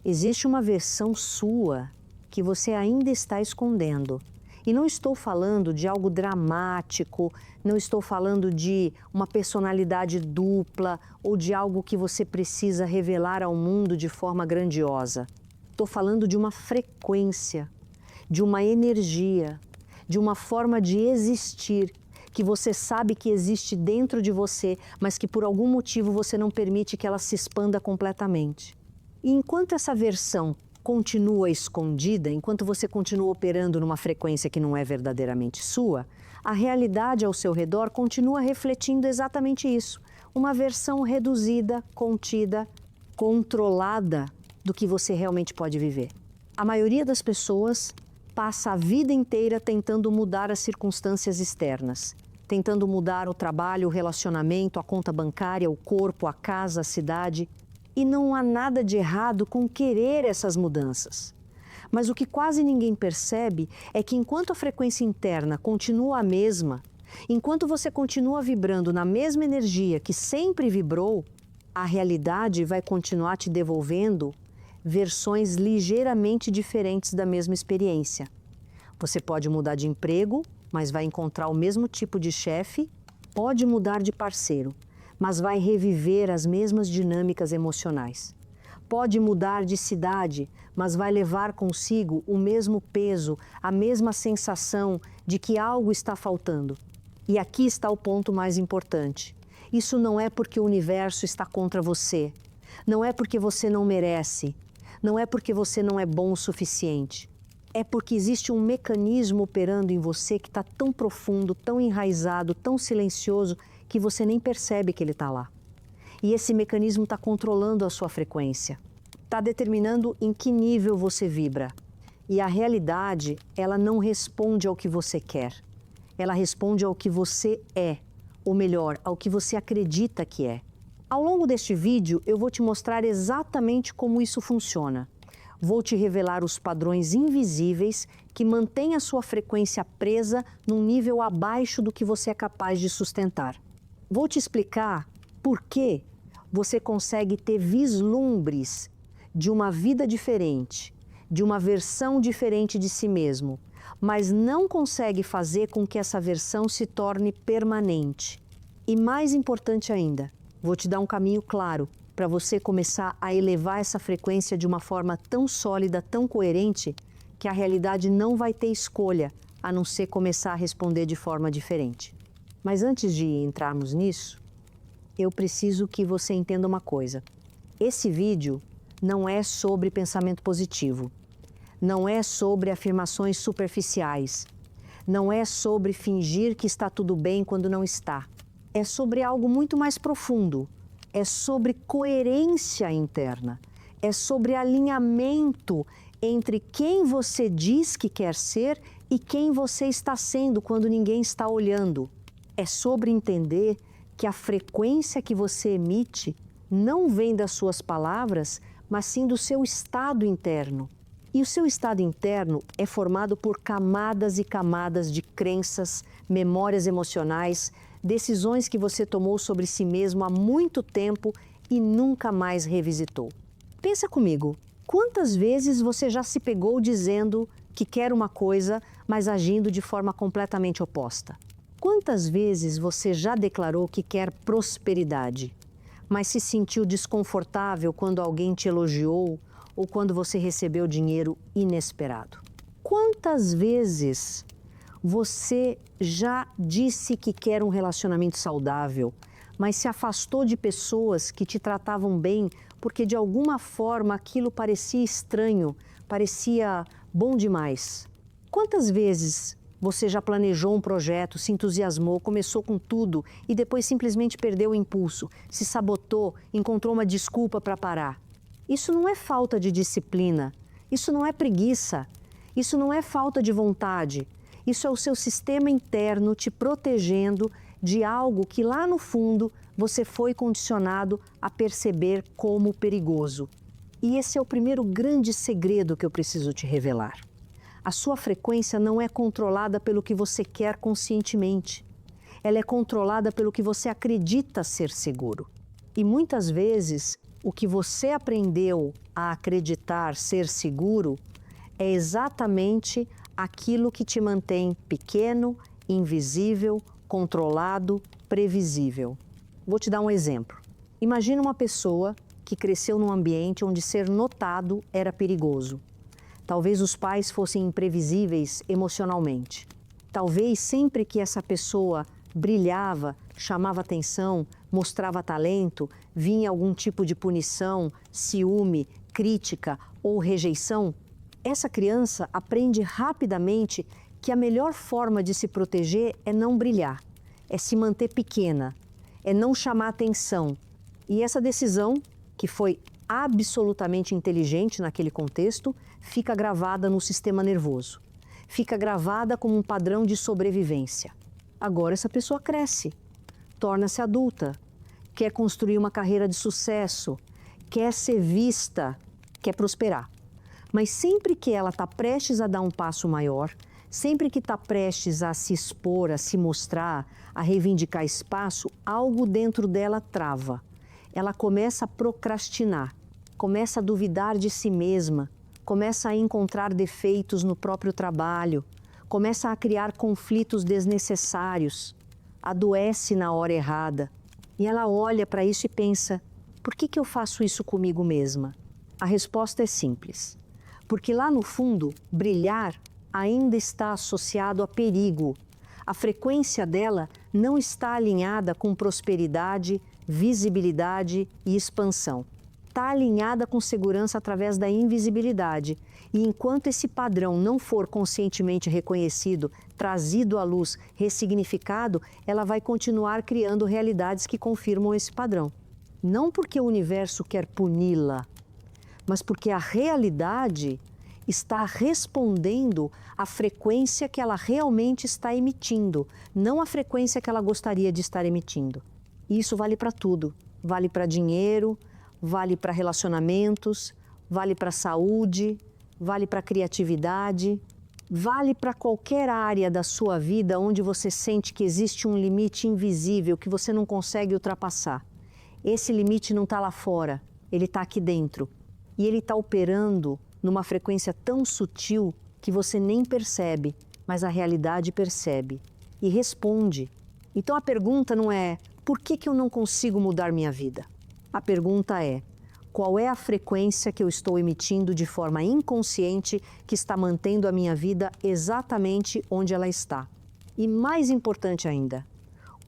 Existe uma versão sua que você ainda está escondendo. E não estou falando de algo dramático, não estou falando de uma personalidade dupla ou de algo que você precisa revelar ao mundo de forma grandiosa. Estou falando de uma frequência, de uma energia, de uma forma de existir que você sabe que existe dentro de você, mas que por algum motivo você não permite que ela se expanda completamente. E enquanto essa versão continua escondida, enquanto você continua operando numa frequência que não é verdadeiramente sua, a realidade ao seu redor continua refletindo exatamente isso. Uma versão reduzida, contida, controlada do que você realmente pode viver. A maioria das pessoas passa a vida inteira tentando mudar as circunstâncias externas, tentando mudar o trabalho, o relacionamento, a conta bancária, o corpo, a casa, a cidade. E não há nada de errado com querer essas mudanças. Mas o que quase ninguém percebe é que enquanto a frequência interna continua a mesma, enquanto você continua vibrando na mesma energia que sempre vibrou, a realidade vai continuar te devolvendo versões ligeiramente diferentes da mesma experiência. Você pode mudar de emprego, mas vai encontrar o mesmo tipo de chefe, pode mudar de parceiro, mas vai reviver as mesmas dinâmicas emocionais. Pode mudar de cidade, mas vai levar consigo o mesmo peso, a mesma sensação de que algo está faltando. E aqui está o ponto mais importante. Isso não é porque o universo está contra você, não é porque você não merece, não é porque você não é bom o suficiente. É porque existe um mecanismo operando em você que está tão profundo, tão enraizado, tão silencioso, que você nem percebe que ele está lá. E esse mecanismo está controlando a sua frequência, está determinando em que nível você vibra. E a realidade, ela não responde ao que você quer, ela responde ao que você é, ou melhor, ao que você acredita que é. Ao longo deste vídeo, eu vou te mostrar exatamente como isso funciona. Vou te revelar os padrões invisíveis que mantêm a sua frequência presa num nível abaixo do que você é capaz de sustentar. Vou te explicar por que você consegue ter vislumbres de uma vida diferente, de uma versão diferente de si mesmo, mas não consegue fazer com que essa versão se torne permanente. E mais importante ainda, vou te dar um caminho claro para você começar a elevar essa frequência de uma forma tão sólida, tão coerente, que a realidade não vai ter escolha a não ser começar a responder de forma diferente. Mas antes de entrarmos nisso, eu preciso que você entenda uma coisa. Esse vídeo não é sobre pensamento positivo, não é sobre afirmações superficiais, não é sobre fingir que está tudo bem quando não está. É sobre algo muito mais profundo. É sobre coerência interna, é sobre alinhamento entre quem você diz que quer ser e quem você está sendo quando ninguém está olhando. É sobre entender que a frequência que você emite não vem das suas palavras, mas sim do seu estado interno. E o seu estado interno é formado por camadas e camadas de crenças, memórias emocionais, decisões que você tomou sobre si mesmo há muito tempo e nunca mais revisitou. Pensa comigo, quantas vezes você já se pegou dizendo que quer uma coisa, mas agindo de forma completamente oposta? Quantas vezes você já declarou que quer prosperidade, mas se sentiu desconfortável quando alguém te elogiou ou quando você recebeu dinheiro inesperado? Quantas vezes você já disse que quer um relacionamento saudável, mas se afastou de pessoas que te tratavam bem porque de alguma forma aquilo parecia estranho, parecia bom demais? Quantas vezes você já planejou um projeto, se entusiasmou, começou com tudo e depois simplesmente perdeu o impulso, se sabotou, encontrou uma desculpa para parar? Isso não é falta de disciplina, isso não é preguiça, isso não é falta de vontade. Isso é o seu sistema interno te protegendo de algo que lá no fundo você foi condicionado a perceber como perigoso. E esse é o primeiro grande segredo que eu preciso te revelar. A sua frequência não é controlada pelo que você quer conscientemente. Ela é controlada pelo que você acredita ser seguro. E muitas vezes o que você aprendeu a acreditar ser seguro é exatamente aquilo que te mantém pequeno, invisível, controlado, previsível. Vou te dar um exemplo. Imagina uma pessoa que cresceu num ambiente onde ser notado era perigoso. Talvez os pais fossem imprevisíveis emocionalmente. Talvez sempre que essa pessoa brilhava, chamava atenção, mostrava talento, vinha algum tipo de punição, ciúme, crítica ou rejeição, essa criança aprende rapidamente que a melhor forma de se proteger é não brilhar, é se manter pequena, é não chamar atenção. E essa decisão, que foi absolutamente inteligente naquele contexto, fica gravada no sistema nervoso. Fica gravada como um padrão de sobrevivência. Agora essa pessoa cresce, torna-se adulta, quer construir uma carreira de sucesso, quer ser vista, quer prosperar. Mas sempre que ela está prestes a dar um passo maior, sempre que está prestes a se expor, a se mostrar, a reivindicar espaço, algo dentro dela trava. Ela começa a procrastinar, começa a duvidar de si mesma, começa a encontrar defeitos no próprio trabalho, começa a criar conflitos desnecessários, adoece na hora errada. E ela olha para isso e pensa, por que eu faço isso comigo mesma? A resposta é simples. Porque lá no fundo, brilhar ainda está associado a perigo. A frequência dela não está alinhada com prosperidade, visibilidade e expansão. Está alinhada com segurança através da invisibilidade. E enquanto esse padrão não for conscientemente reconhecido, trazido à luz, ressignificado, ela vai continuar criando realidades que confirmam esse padrão. Não porque o universo quer puni-la, mas porque a realidade está respondendo à frequência que ela realmente está emitindo, não a frequência que ela gostaria de estar emitindo. E isso vale para tudo. Vale para dinheiro, vale para relacionamentos, vale para saúde, vale para criatividade, vale para qualquer área da sua vida onde você sente que existe um limite invisível que você não consegue ultrapassar. Esse limite não está lá fora, ele está aqui dentro. E ele está operando numa frequência tão sutil que você nem percebe, mas a realidade percebe e responde. Então a pergunta não é, por que eu não consigo mudar minha vida? A pergunta é, qual é a frequência que eu estou emitindo de forma inconsciente que está mantendo a minha vida exatamente onde ela está? E mais importante ainda,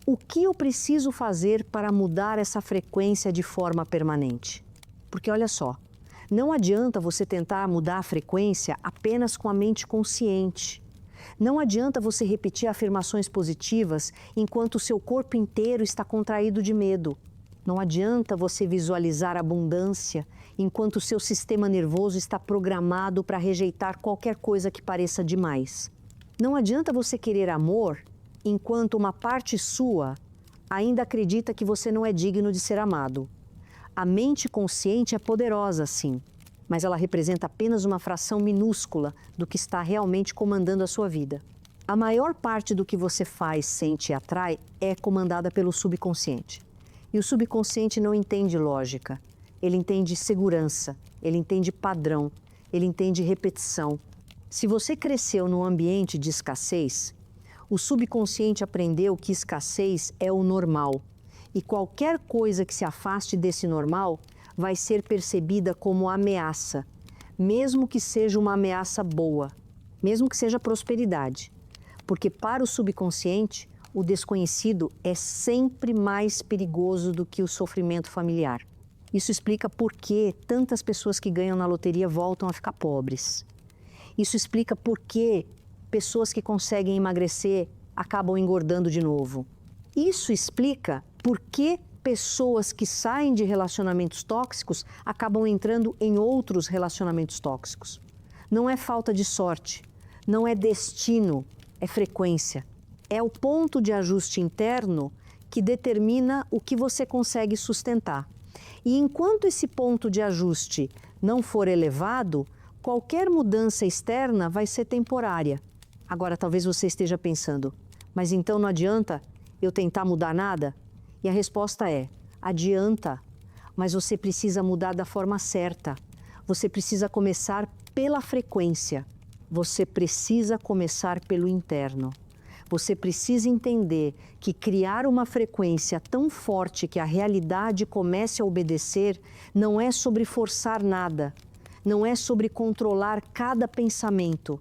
o que eu preciso fazer para mudar essa frequência de forma permanente? Porque olha só, não adianta você tentar mudar a frequência apenas com a mente consciente. Não adianta você repetir afirmações positivas enquanto o seu corpo inteiro está contraído de medo. Não adianta você visualizar abundância enquanto o seu sistema nervoso está programado para rejeitar qualquer coisa que pareça demais. Não adianta você querer amor enquanto uma parte sua ainda acredita que você não é digno de ser amado. A mente consciente é poderosa, sim, mas ela representa apenas uma fração minúscula do que está realmente comandando a sua vida. A maior parte do que você faz, sente e atrai é comandada pelo subconsciente. E o subconsciente não entende lógica, ele entende segurança, ele entende padrão, ele entende repetição. Se você cresceu num ambiente de escassez, o subconsciente aprendeu que escassez é o normal. E qualquer coisa que se afaste desse normal vai ser percebida como ameaça, mesmo que seja uma ameaça boa, mesmo que seja prosperidade. Porque para o subconsciente, o desconhecido é sempre mais perigoso do que o sofrimento familiar. Isso explica por que tantas pessoas que ganham na loteria voltam a ficar pobres. Isso explica por que pessoas que conseguem emagrecer acabam engordando de novo. Isso explica por que pessoas que saem de relacionamentos tóxicos acabam entrando em outros relacionamentos tóxicos. Não é falta de sorte, não é destino, é frequência. É o ponto de ajuste interno que determina o que você consegue sustentar. E enquanto esse ponto de ajuste não for elevado, qualquer mudança externa vai ser temporária. Agora, talvez você esteja pensando, mas então não adianta eu tentar mudar nada? E a resposta é, adianta, mas você precisa mudar da forma certa. você precisa começar pela frequência. Você precisa começar pelo interno. Você precisa entender que criar uma frequência tão forte que a realidade comece a obedecer não é sobre forçar nada, não é sobre controlar cada pensamento,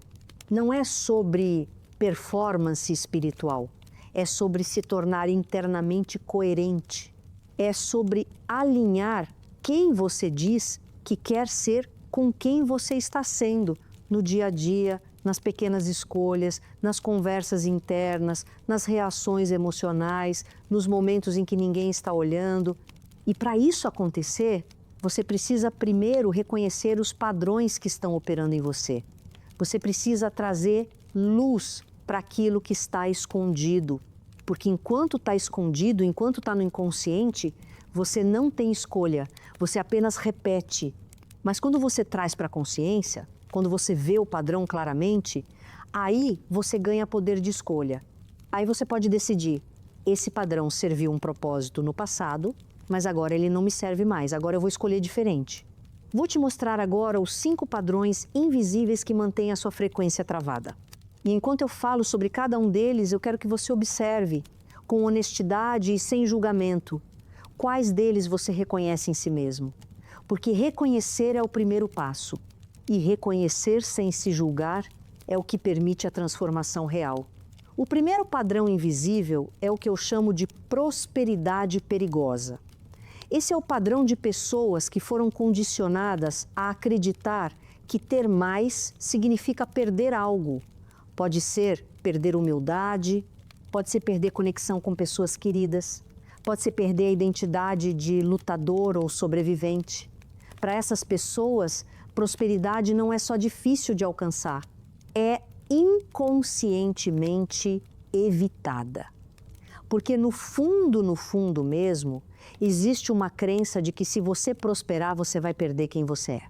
não é sobre performance espiritual, é sobre se tornar internamente coerente, é sobre alinhar quem você diz que quer ser com quem você está sendo no dia a dia, nas pequenas escolhas, nas conversas internas, nas reações emocionais, nos momentos em que ninguém está olhando. E para isso acontecer, você precisa primeiro reconhecer os padrões que estão operando em você. Você precisa trazer luz para aquilo que está escondido. Porque enquanto está escondido, enquanto está no inconsciente, você não tem escolha, você apenas repete. Mas quando você traz para a consciência, quando você vê o padrão claramente, aí você ganha poder de escolha. Aí você pode decidir, esse padrão serviu um propósito no passado, mas agora ele não me serve mais, agora eu vou escolher diferente. Vou te mostrar agora os 5 padrões invisíveis que mantêm a sua frequência travada. E enquanto eu falo sobre cada um deles, eu quero que você observe, com honestidade e sem julgamento, quais deles você reconhece em si mesmo. Porque reconhecer é o primeiro passo. E reconhecer sem se julgar é o que permite a transformação real. O primeiro padrão invisível é o que eu chamo de prosperidade perigosa. Esse é o padrão de pessoas que foram condicionadas a acreditar que ter mais significa perder algo. Pode ser perder humildade, pode ser perder conexão com pessoas queridas, pode ser perder a identidade de lutador ou sobrevivente. Para essas pessoas, prosperidade não é só difícil de alcançar, é inconscientemente evitada. Porque no fundo mesmo, existe uma crença de que se você prosperar, você vai perder quem você é.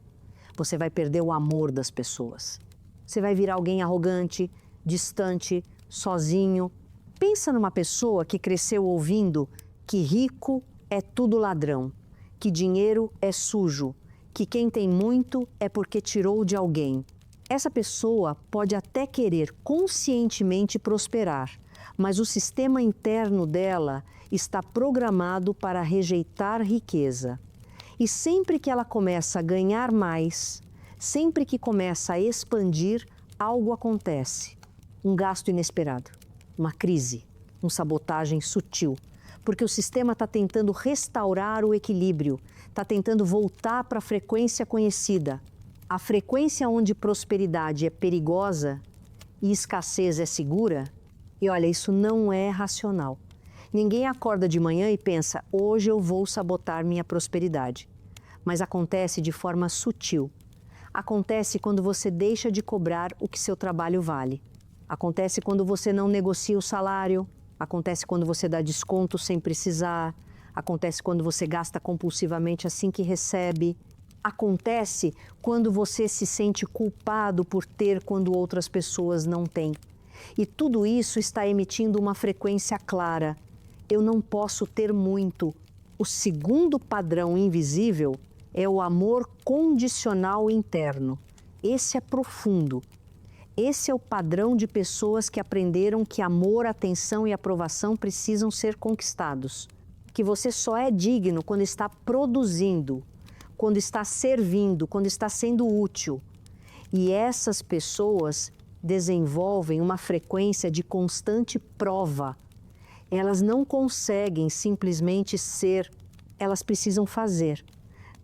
Você vai perder o amor das pessoas. Você vai virar alguém arrogante, distante, sozinho. Pensa numa pessoa que cresceu ouvindo que rico é tudo ladrão, que dinheiro é sujo, que quem tem muito é porque tirou de alguém. Essa pessoa pode até querer conscientemente prosperar, mas o sistema interno dela está programado para rejeitar riqueza. E sempre que ela começa a ganhar mais, sempre que começa a expandir, algo acontece. Um gasto inesperado, uma crise, uma sabotagem sutil. Porque o sistema está tentando restaurar o equilíbrio, está tentando voltar para a frequência conhecida. A frequência onde prosperidade é perigosa e escassez é segura. E olha, isso não é racional. Ninguém acorda de manhã e pensa, hoje eu vou sabotar minha prosperidade. Mas acontece de forma sutil. Acontece quando você deixa de cobrar o que seu trabalho vale. Acontece quando você não negocia o salário. Acontece quando você dá desconto sem precisar. Acontece quando você gasta compulsivamente assim que recebe. Acontece quando você se sente culpado por ter quando outras pessoas não têm. E tudo isso está emitindo uma frequência clara. Eu não posso ter muito. O segundo padrão invisível é o amor condicional interno. Esse é profundo. Esse é o padrão de pessoas que aprenderam que amor, atenção e aprovação precisam ser conquistados. Que você só é digno quando está produzindo, quando está servindo, quando está sendo útil. E essas pessoas desenvolvem uma frequência de constante prova. Elas não conseguem simplesmente ser, elas precisam fazer,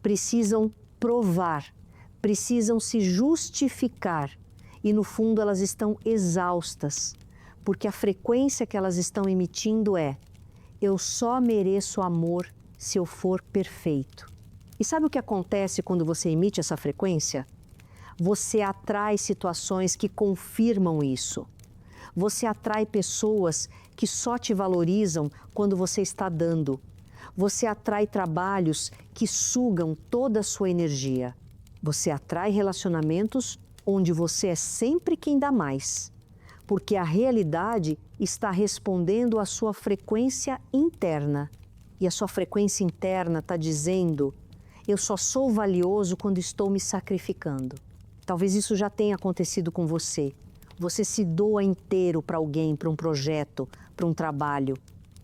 precisam provar, precisam se justificar. E no fundo elas estão exaustas, porque a frequência que elas estão emitindo é: eu só mereço amor se eu for perfeito. E sabe o que acontece quando você emite essa frequência? Você atrai situações que confirmam isso. Você atrai pessoas que só te valorizam quando você está dando. Você atrai trabalhos que sugam toda a sua energia. Você atrai relacionamentos onde você é sempre quem dá mais, porque a realidade está respondendo à sua frequência interna. E a sua frequência interna está dizendo: Eu só sou valioso quando estou me sacrificando. Talvez isso já tenha acontecido com você. Você se doa inteiro para alguém, para um projeto, para um trabalho.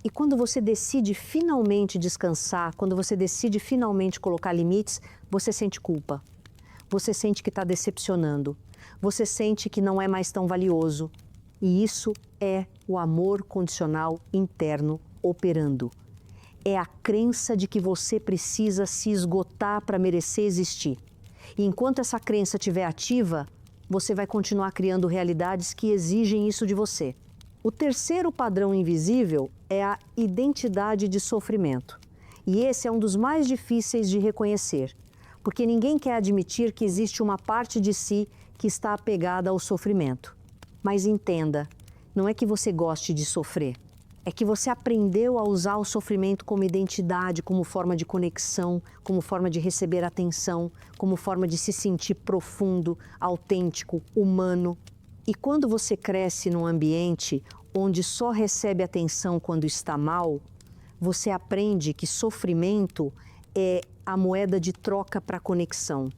E quando você decide finalmente descansar, quando você decide finalmente colocar limites, você sente culpa. Você sente que está decepcionando. Você sente que não é mais tão valioso. E isso é o amor condicional interno operando. É a crença de que você precisa se esgotar para merecer existir. E enquanto essa crença estiver ativa, você vai continuar criando realidades que exigem isso de você. O terceiro padrão invisível é a identidade de sofrimento. E esse é um dos mais difíceis de reconhecer, porque ninguém quer admitir que existe uma parte de si que está apegada ao sofrimento. Mas entenda, não é que você goste de sofrer, é que você aprendeu a usar o sofrimento como identidade, como forma de conexão, como forma de receber atenção, como forma de se sentir profundo, autêntico, humano. E quando você cresce num ambiente onde só recebe atenção quando está mal, você aprende que sofrimento é a moeda de troca para conexão.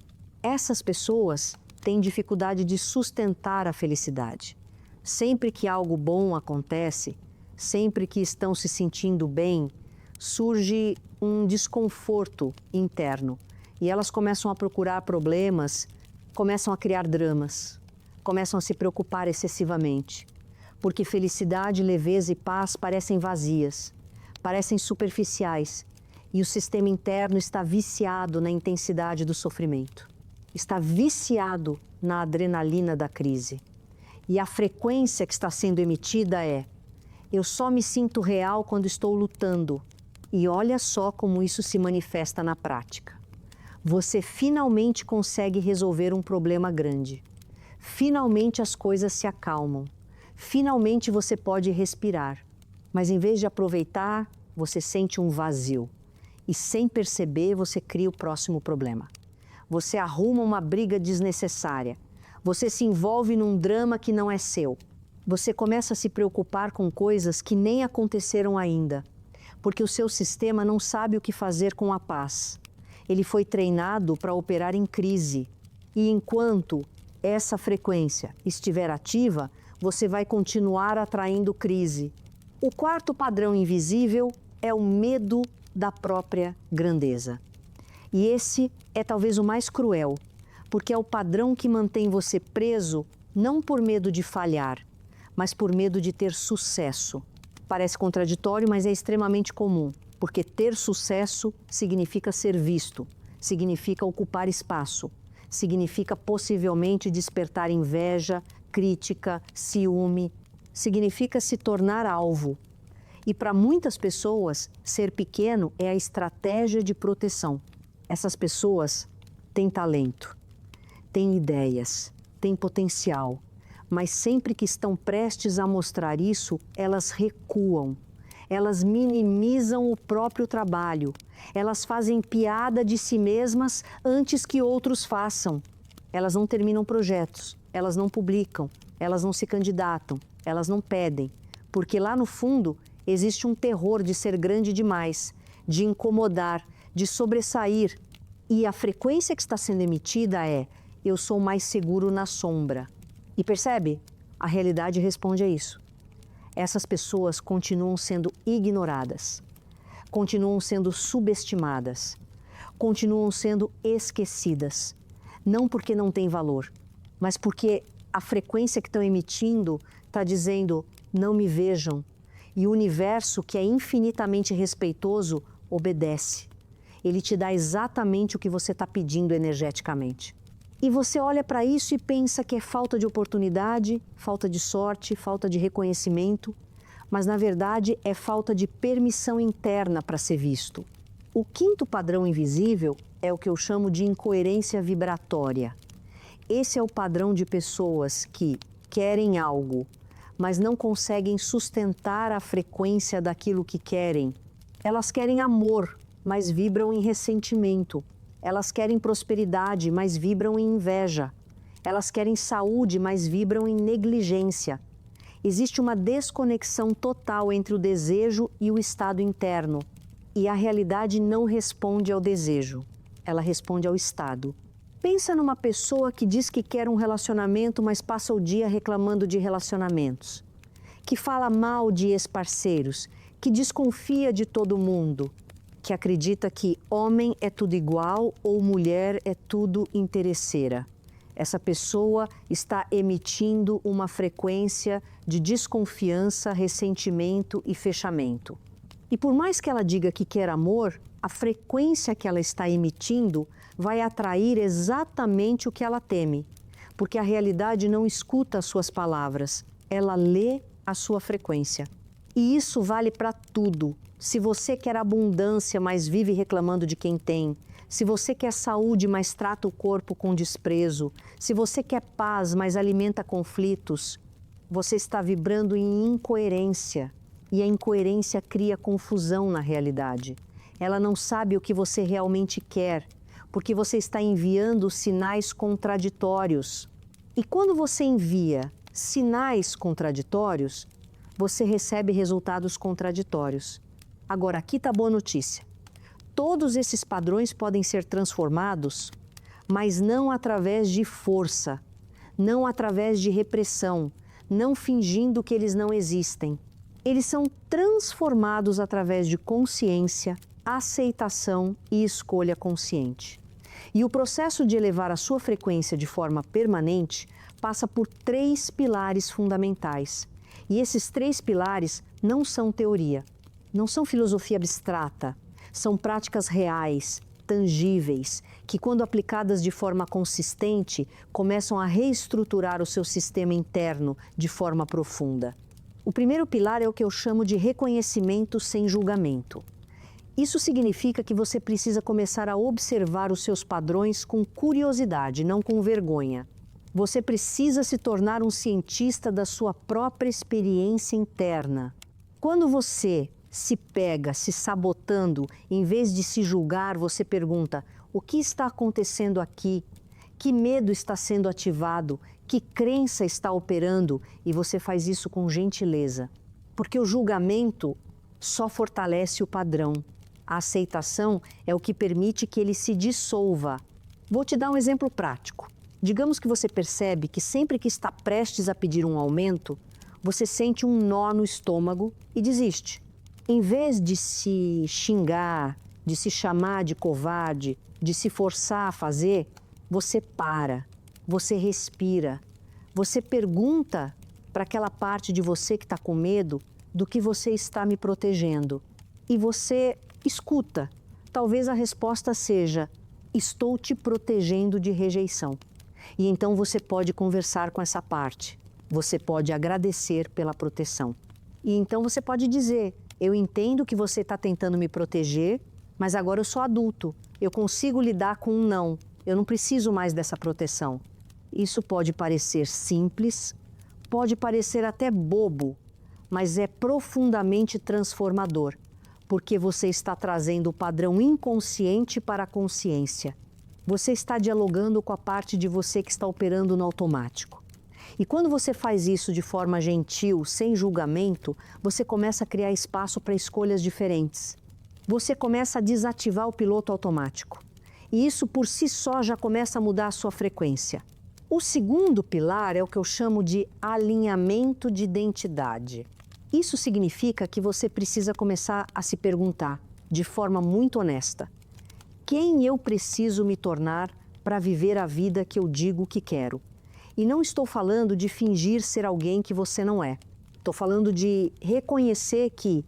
Essas pessoas têm dificuldade de sustentar a felicidade. Sempre que algo bom acontece, sempre que estão se sentindo bem, surge um desconforto interno e elas começam a procurar problemas, começam a criar dramas, começam a se preocupar excessivamente, porque felicidade, leveza e paz parecem vazias, parecem superficiais e o sistema interno está viciado na intensidade do sofrimento, está viciado na adrenalina da crise. E a frequência que está sendo emitida é: eu só me sinto real quando estou lutando. E olha só como isso se manifesta na prática. Você finalmente consegue resolver um problema grande. Finalmente as coisas se acalmam. Finalmente você pode respirar. Mas em vez de aproveitar, você sente um vazio. E sem perceber, você cria o próximo problema. Você arruma uma briga desnecessária. Você se envolve num drama que não é seu. Você começa a se preocupar com coisas que nem aconteceram ainda, porque o seu sistema não sabe o que fazer com a paz. Ele foi treinado para operar em crise. E enquanto essa frequência estiver ativa, você vai continuar atraindo crise. O quarto padrão invisível é o medo da própria grandeza. E esse é talvez o mais cruel, porque é o padrão que mantém você preso não por medo de falhar, mas por medo de ter sucesso. Parece contraditório, mas é extremamente comum, porque ter sucesso significa ser visto, significa ocupar espaço, significa possivelmente despertar inveja, crítica, ciúme, significa se tornar alvo. E para muitas pessoas, ser pequeno é a estratégia de proteção. Essas pessoas têm talento, têm ideias, têm potencial, mas sempre que estão prestes a mostrar isso, elas recuam. Elas minimizam o próprio trabalho. Elas fazem piada de si mesmas antes que outros façam. Elas não terminam projetos, elas não publicam, elas não se candidatam, elas não pedem. Porque lá no fundo existe um terror de ser grande demais, de incomodar, de sobressair. E a frequência que está sendo emitida é: eu sou mais seguro na sombra. E percebe? A realidade responde a isso. Essas pessoas continuam sendo ignoradas, continuam sendo subestimadas, continuam sendo esquecidas. Não porque não têm valor, mas porque a frequência que estão emitindo está dizendo: não me vejam. E o universo, que é infinitamente respeitoso, obedece. Ele te dá exatamente o que você está pedindo energeticamente. E você olha para isso e pensa que é falta de oportunidade, falta de sorte, falta de reconhecimento, mas na verdade é falta de permissão interna para ser visto. O quinto padrão invisível é o que eu chamo de incoerência vibratória. Esse é o padrão de pessoas que querem algo, mas não conseguem sustentar a frequência daquilo que querem. Elas querem amor, mas vibram em ressentimento. Elas querem prosperidade, mas vibram em inveja. Elas querem saúde, mas vibram em negligência. Existe uma desconexão total entre o desejo e o estado interno. E a realidade não responde ao desejo. ela responde ao estado. Pensa numa pessoa que diz que quer um relacionamento, mas passa o dia reclamando de relacionamentos, que fala mal de ex-parceiros, que desconfia de todo mundo, que acredita que homem é tudo igual ou mulher é tudo interesseira. Essa pessoa está emitindo uma frequência de desconfiança, ressentimento e fechamento. E por mais que ela diga que quer amor, a frequência que ela está emitindo vai atrair exatamente o que ela teme, porque a realidade não escuta as suas palavras, ela lê a sua frequência. E isso vale para tudo. Se você quer abundância, mas vive reclamando de quem tem, se você quer saúde, mas trata o corpo com desprezo, se você quer paz, mas alimenta conflitos, você está vibrando em incoerência. E a incoerência cria confusão na realidade. Ela não sabe o que você realmente quer, porque você está enviando sinais contraditórios. E quando você envia sinais contraditórios, você recebe resultados contraditórios. Agora, aqui está a boa notícia. Todos esses padrões podem ser transformados, mas não através de força, não através de repressão, não fingindo que eles não existem. Eles são transformados através de consciência, aceitação e escolha consciente. E o processo de elevar a sua frequência de forma permanente passa por 3 pilares fundamentais. E esses 3 pilares não são teoria, não são filosofia abstrata, são práticas reais, tangíveis, que quando aplicadas de forma consistente, começam a reestruturar o seu sistema interno de forma profunda. O primeiro pilar é o que eu chamo de reconhecimento sem julgamento. Isso significa que você precisa começar a observar os seus padrões com curiosidade, não com vergonha. Você precisa se tornar um cientista da sua própria experiência interna. Quando você se pega se sabotando, em vez de se julgar, você pergunta: o que está acontecendo aqui? Que medo está sendo ativado? Que crença está operando? E você faz isso com gentileza. Porque o julgamento só fortalece o padrão. A aceitação é o que permite que ele se dissolva. Vou te dar um exemplo prático. Digamos que você percebe que sempre que está prestes a pedir um aumento, você sente um nó no estômago e desiste. Em vez de se xingar, de se chamar de covarde, de se forçar a fazer, você para, você respira, você pergunta para aquela parte de você que está com medo do que você está me protegendo. E você escuta. Talvez a resposta seja: estou te protegendo de rejeição. E então você pode conversar com essa parte. Você pode agradecer pela proteção. E então você pode dizer: eu entendo que você está tentando me proteger, mas agora eu sou adulto. Eu consigo lidar com um não. Eu não preciso mais dessa proteção. Isso pode parecer simples, pode parecer até bobo, mas é profundamente transformador, porque você está trazendo o padrão inconsciente para a consciência. Você está dialogando com a parte de você que está operando no automático. E quando você faz isso de forma gentil, sem julgamento, você começa a criar espaço para escolhas diferentes. Você começa a desativar o piloto automático. E isso por si só já começa a mudar a sua frequência. O segundo pilar é o que eu chamo de alinhamento de identidade. Isso significa que você precisa começar a se perguntar, de forma muito honesta: quem eu preciso me tornar para viver a vida que eu digo que quero? E não estou falando de fingir ser alguém que você não é. Estou falando de reconhecer que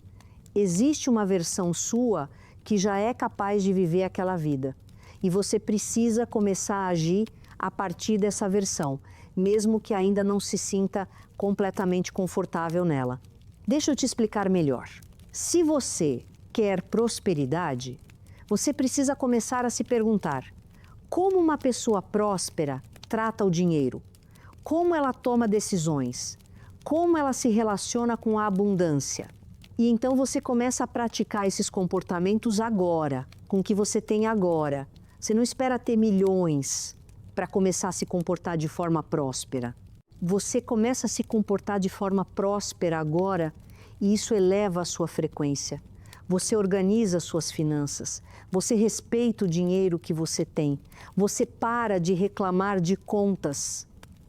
existe uma versão sua que já é capaz de viver aquela vida. E você precisa começar a agir a partir dessa versão, mesmo que ainda não se sinta completamente confortável nela. Deixa eu te explicar melhor. Se você quer prosperidade, você precisa começar a se perguntar: como uma pessoa próspera trata o dinheiro? Como ela toma decisões? Como ela se relaciona com a abundância? E então você começa a praticar esses comportamentos agora, com o que você tem agora. Você não espera ter milhões para começar a se comportar de forma próspera. Você começa a se comportar de forma próspera agora e isso eleva a sua frequência. Você organiza suas finanças, você respeita o dinheiro que você tem, você para de reclamar de contas,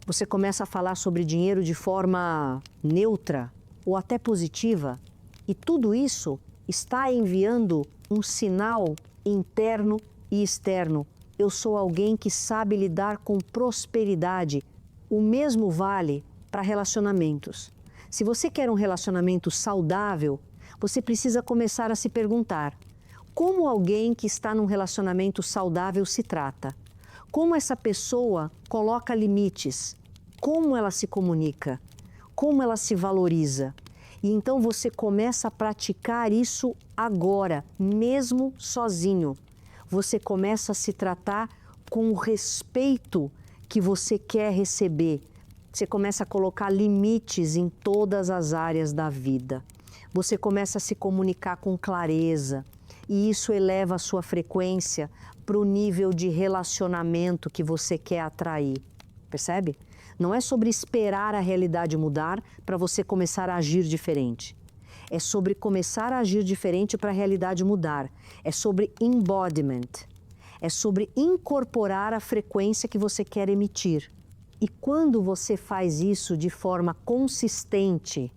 você começa a falar sobre dinheiro de forma neutra ou até positiva, e tudo isso está enviando um sinal interno e externo. Eu sou alguém que sabe lidar com prosperidade. O mesmo vale para relacionamentos. Se você quer um relacionamento saudável, você precisa começar a se perguntar: como alguém que está num relacionamento saudável se trata? Como essa pessoa coloca limites? Como ela se comunica? Como ela se valoriza? E então você começa a praticar isso agora, mesmo sozinho. Você começa a se tratar com o respeito que você quer receber. Você começa a colocar limites em todas as áreas da vida. Você começa a se comunicar com clareza e isso eleva a sua frequência para o nível de relacionamento que você quer atrair. Percebe? Não é sobre esperar a realidade mudar para você começar a agir diferente. É sobre começar a agir diferente para a realidade mudar. É sobre embodiment. É sobre incorporar a frequência que você quer emitir. E quando você faz isso de forma consistente,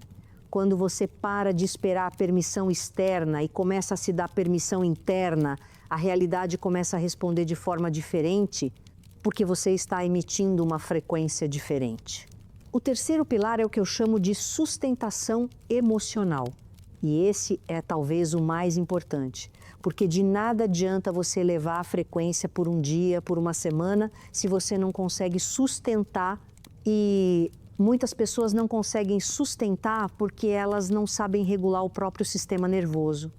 quando você para de esperar a permissão externa e começa a se dar permissão interna, a realidade começa a responder de forma diferente, porque você está emitindo uma frequência diferente. O terceiro pilar é o que eu chamo de sustentação emocional. E esse é talvez o mais importante, porque de nada adianta você elevar a frequência por um dia, por uma semana, se você não consegue sustentar. E muitas pessoas não conseguem sustentar porque elas não sabem regular o próprio sistema nervoso.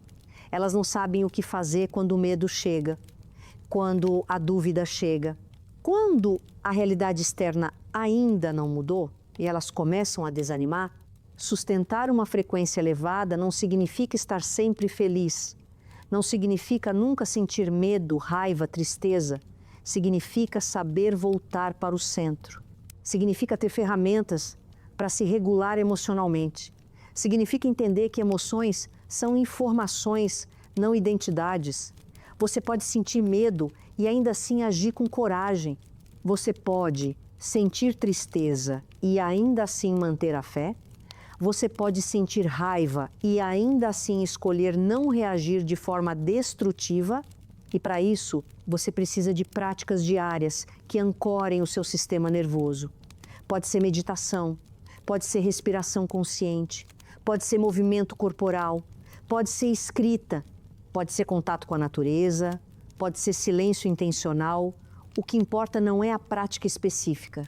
Elas não sabem o que fazer quando o medo chega, quando a dúvida chega. Quando a realidade externa ainda não mudou e elas começam a desanimar, sustentar uma frequência elevada não significa estar sempre feliz, não significa nunca sentir medo, raiva, tristeza, significa saber voltar para o centro, significa ter ferramentas para se regular emocionalmente, significa entender que emoções são informações, não identidades. Você pode sentir medo e ainda assim agir com coragem. Você pode sentir tristeza e ainda assim manter a fé. Você pode sentir raiva e ainda assim escolher não reagir de forma destrutiva. E para isso, você precisa de práticas diárias que ancorem o seu sistema nervoso. Pode ser meditação, pode ser respiração consciente, pode ser movimento corporal, pode ser escrita, pode ser contato com a natureza, pode ser silêncio intencional. O que importa não é a prática específica.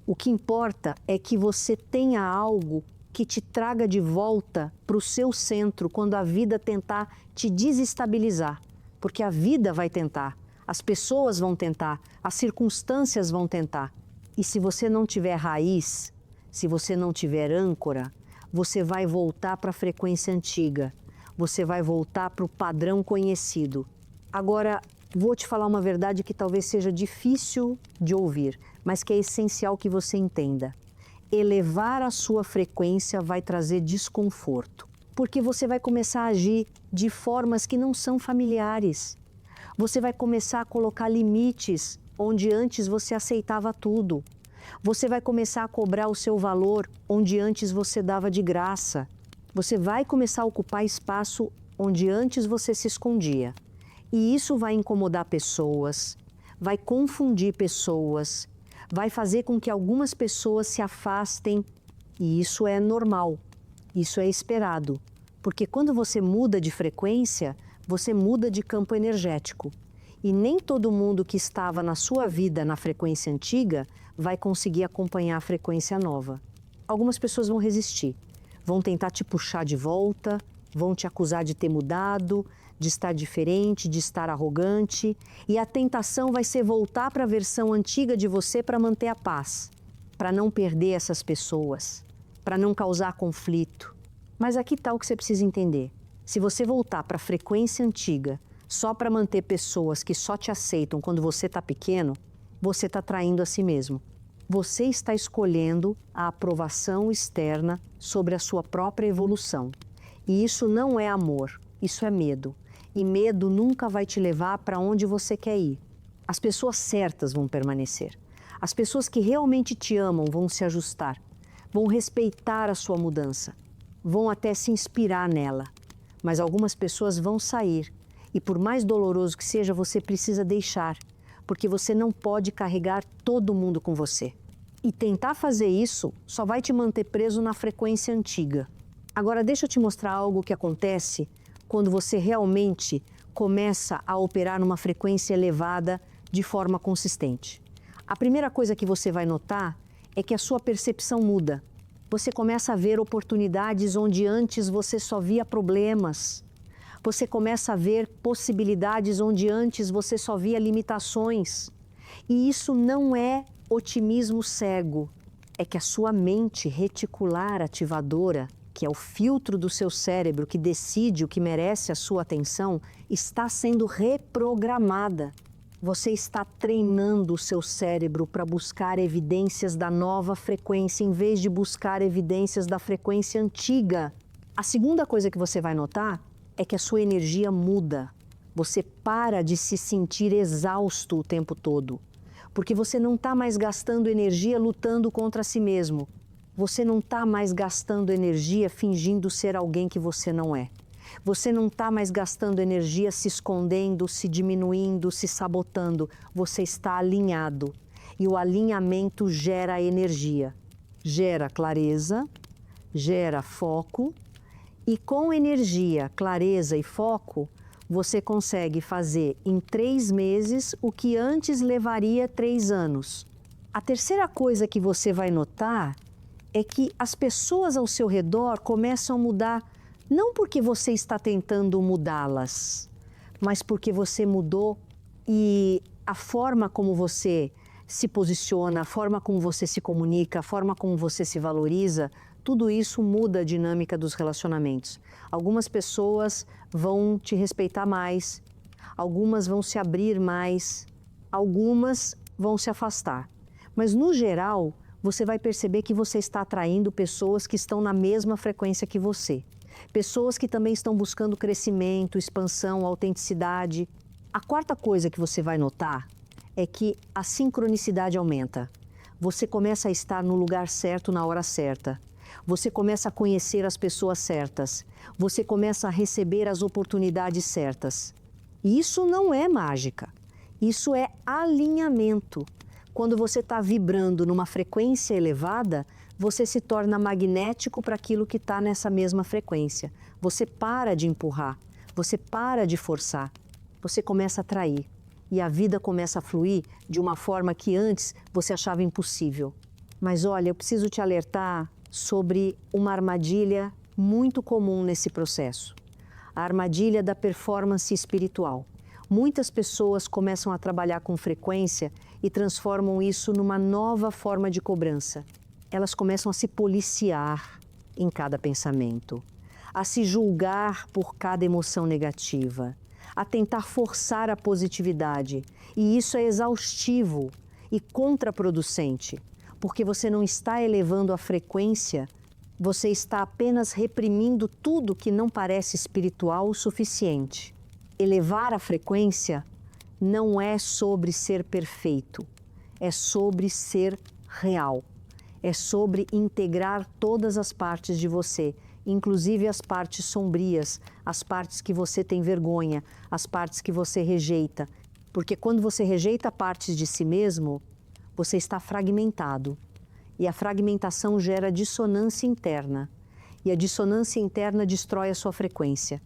O que importa é que você tenha algo que te traga de volta para o seu centro quando a vida tentar te desestabilizar. Porque a vida vai tentar, as pessoas vão tentar, as circunstâncias vão tentar. E se você não tiver raiz, se você não tiver âncora, você vai voltar para a frequência antiga. Você vai voltar para o padrão conhecido. Agora, vou te falar uma verdade que talvez seja difícil de ouvir, mas que é essencial que você entenda. Elevar a sua frequência vai trazer desconforto, porque você vai começar a agir de formas que não são familiares. Você vai começar a colocar limites onde antes você aceitava tudo. Você vai começar a cobrar o seu valor onde antes você dava de graça. Você vai começar a ocupar espaço onde antes você se escondia. E isso vai incomodar pessoas, vai confundir pessoas, vai fazer com que algumas pessoas se afastem. E isso é normal, isso é esperado. Porque quando você muda de frequência, você muda de campo energético. E nem todo mundo que estava na sua vida na frequência antiga vai conseguir acompanhar a frequência nova. Algumas pessoas vão resistir, vão tentar te puxar de volta, vão te acusar de ter mudado, de estar diferente, de estar arrogante. E a tentação vai ser voltar para a versão antiga de você para manter a paz, para não perder essas pessoas, para não causar conflito. Mas aqui está o que você precisa entender. Se você voltar para a frequência antiga só para manter pessoas que só te aceitam quando você está pequeno, você está traindo a si mesmo. Você está escolhendo a aprovação externa sobre a sua própria evolução. E isso não é amor. Isso é medo. E medo nunca vai te levar para onde você quer ir. As pessoas certas vão permanecer. As pessoas que realmente te amam vão se ajustar, vão respeitar a sua mudança, vão até se inspirar nela. Mas algumas pessoas vão sair e, por mais doloroso que seja, você precisa deixar, porque você não pode carregar todo mundo com você. E tentar fazer isso só vai te manter preso na frequência antiga. Agora deixa eu te mostrar algo que acontece quando você realmente começa a operar numa frequência elevada de forma consistente. A primeira coisa que você vai notar é que a sua percepção muda. Você começa a ver oportunidades onde antes você só via problemas. Você começa a ver possibilidades onde antes você só via limitações. E isso não é otimismo cego. É que a sua mente reticular ativadora, que é o filtro do seu cérebro que decide o que merece a sua atenção, está sendo reprogramada. Você está treinando o seu cérebro para buscar evidências da nova frequência em vez de buscar evidências da frequência antiga. A segunda coisa que você vai notar é que a sua energia muda. Você para de se sentir exausto o tempo todo, porque você não está mais gastando energia lutando contra si mesmo. Você não está mais gastando energia fingindo ser alguém que você não é. Você não está mais gastando energia se escondendo, se diminuindo, se sabotando. Você está alinhado. E o alinhamento gera energia. Gera clareza, gera foco. E com energia, clareza e foco, você consegue fazer em 3 meses o que antes levaria 3 anos. A terceira coisa que você vai notar é que as pessoas ao seu redor começam a mudar, não porque você está tentando mudá-las, mas porque você mudou e a forma como você se posiciona, a forma como você se comunica, a forma como você se valoriza, tudo isso muda a dinâmica dos relacionamentos. Algumas pessoas vão te respeitar mais, algumas vão se abrir mais, algumas vão se afastar. Mas no geral, você vai perceber que você está atraindo pessoas que estão na mesma frequência que você. Pessoas que também estão buscando crescimento, expansão, autenticidade. A quarta coisa que você vai notar é que a sincronicidade aumenta. Você começa a estar no lugar certo na hora certa. Você começa a conhecer as pessoas certas. Você começa a receber as oportunidades certas. E isso não é mágica. Isso é alinhamento. Quando você está vibrando numa frequência elevada, você se torna magnético para aquilo que está nessa mesma frequência. Você para de empurrar, você para de forçar, você começa a atrair. E a vida começa a fluir de uma forma que antes você achava impossível. Mas olha, eu preciso te alertar sobre uma armadilha muito comum nesse processo. A armadilha da performance espiritual. Muitas pessoas começam a trabalhar com frequência e transformam isso numa nova forma de cobrança. Elas começam a se policiar em cada pensamento, a se julgar por cada emoção negativa, a tentar forçar a positividade. E isso é exaustivo e contraproducente, porque você não está elevando a frequência, você está apenas reprimindo tudo que não parece espiritual o suficiente. Elevar a frequência não é sobre ser perfeito, é sobre ser real. É sobre integrar todas as partes de você, inclusive as partes sombrias, as partes que você tem vergonha, as partes que você rejeita. Porque quando você rejeita partes de si mesmo, você está fragmentado. E a fragmentação gera dissonância interna. E a dissonância interna destrói a sua frequência.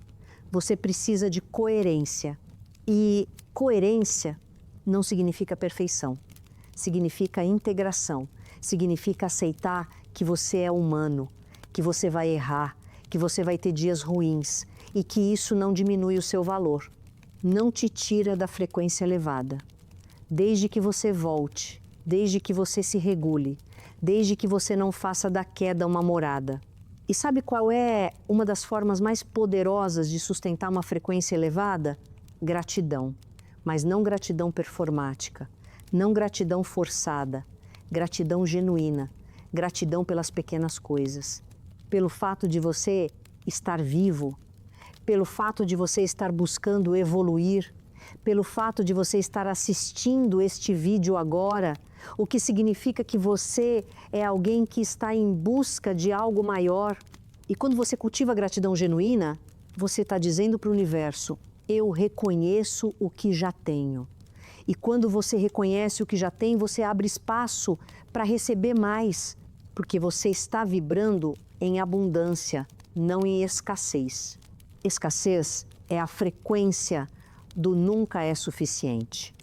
Você precisa de coerência. E coerência não significa perfeição, significa integração. Significa aceitar que você é humano, que você vai errar, que você vai ter dias ruins e que isso não diminui o seu valor. Não te tira da frequência elevada. Desde que você volte, desde que você se regule, desde que você não faça da queda uma morada. E sabe qual é uma das formas mais poderosas de sustentar uma frequência elevada? Gratidão. Mas não gratidão performática, não gratidão forçada. Gratidão genuína, gratidão pelas pequenas coisas, pelo fato de você estar vivo, pelo fato de você estar buscando evoluir, pelo fato de você estar assistindo este vídeo agora, o que significa que você é alguém que está em busca de algo maior. E quando você cultiva a gratidão genuína, você está dizendo para o universo: eu reconheço o que já tenho. E quando você reconhece o que já tem, você abre espaço para receber mais, porque você está vibrando em abundância, não em escassez. Escassez é a frequência do nunca é suficiente.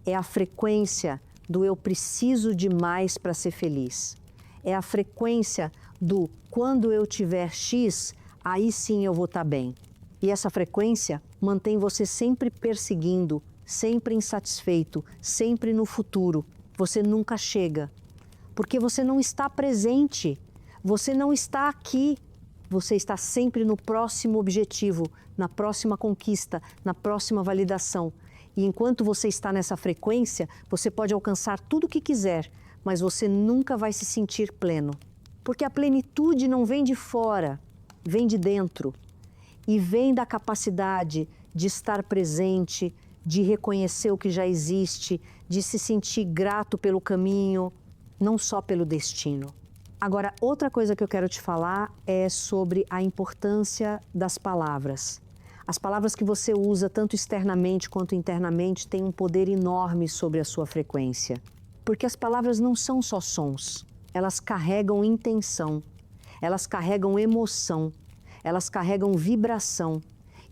É a frequência do eu preciso de mais para ser feliz. É a frequência do quando eu tiver X, aí sim eu vou estar bem. E essa frequência mantém você sempre perseguindo, sempre insatisfeito, sempre no futuro. Você nunca chega, porque você não está presente, você não está aqui. Você está sempre no próximo objetivo, na próxima conquista, na próxima validação. E enquanto você está nessa frequência, você pode alcançar tudo o que quiser, mas você nunca vai se sentir pleno. Porque a plenitude não vem de fora, vem de dentro. E vem da capacidade de estar presente, de reconhecer o que já existe, de se sentir grato pelo caminho, não só pelo destino. Agora, outra coisa que eu quero te falar é sobre a importância das palavras. As palavras que você usa, tanto externamente quanto internamente, têm um poder enorme sobre a sua frequência. Porque as palavras não são só sons, elas carregam intenção, elas carregam emoção, elas carregam vibração.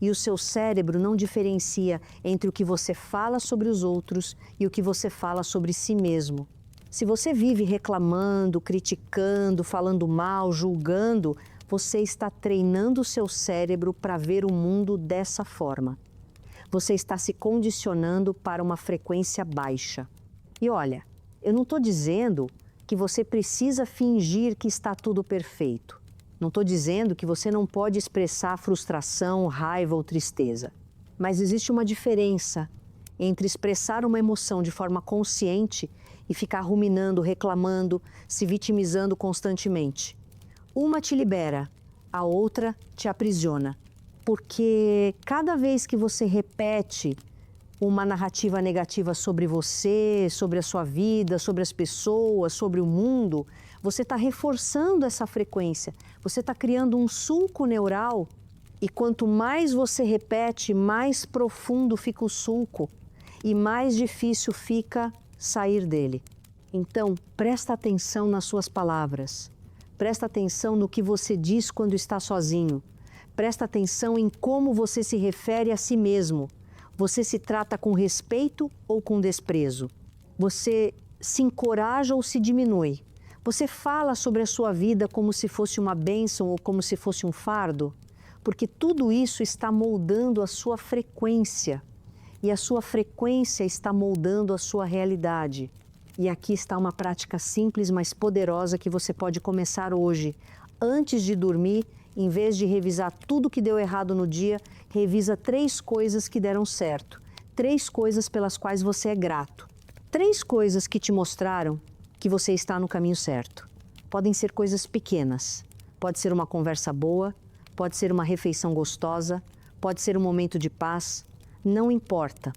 E o seu cérebro não diferencia entre o que você fala sobre os outros e o que você fala sobre si mesmo. Se você vive reclamando, criticando, falando mal, julgando, você está treinando o seu cérebro para ver o mundo dessa forma. Você está se condicionando para uma frequência baixa. E olha, eu não estou dizendo que você precisa fingir que está tudo perfeito. Não estou dizendo que você não pode expressar frustração, raiva ou tristeza. Mas existe uma diferença entre expressar uma emoção de forma consciente e ficar ruminando, reclamando, se vitimizando constantemente. Uma te libera, a outra te aprisiona. Porque cada vez que você repete uma narrativa negativa sobre você, sobre a sua vida, sobre as pessoas, sobre o mundo, você está reforçando essa frequência, você está criando um sulco neural e quanto mais você repete, mais profundo fica o sulco e mais difícil fica sair dele. Então, presta atenção nas suas palavras, presta atenção no que você diz quando está sozinho, presta atenção em como você se refere a si mesmo. Você se trata com respeito ou com desprezo? Você se encoraja ou se diminui? Você fala sobre a sua vida como se fosse uma bênção ou como se fosse um fardo? Porque tudo isso está moldando a sua frequência. E a sua frequência está moldando a sua realidade. E aqui está uma prática simples, mas poderosa que você pode começar hoje. Antes de dormir, em vez de revisar tudo que deu errado no dia, revisa 3 coisas que deram certo. 3 coisas pelas quais você é grato. 3 coisas que te mostraram que você está no caminho certo. Podem ser coisas pequenas. Pode ser uma conversa boa, pode ser uma refeição gostosa, pode ser um momento de paz. Não importa.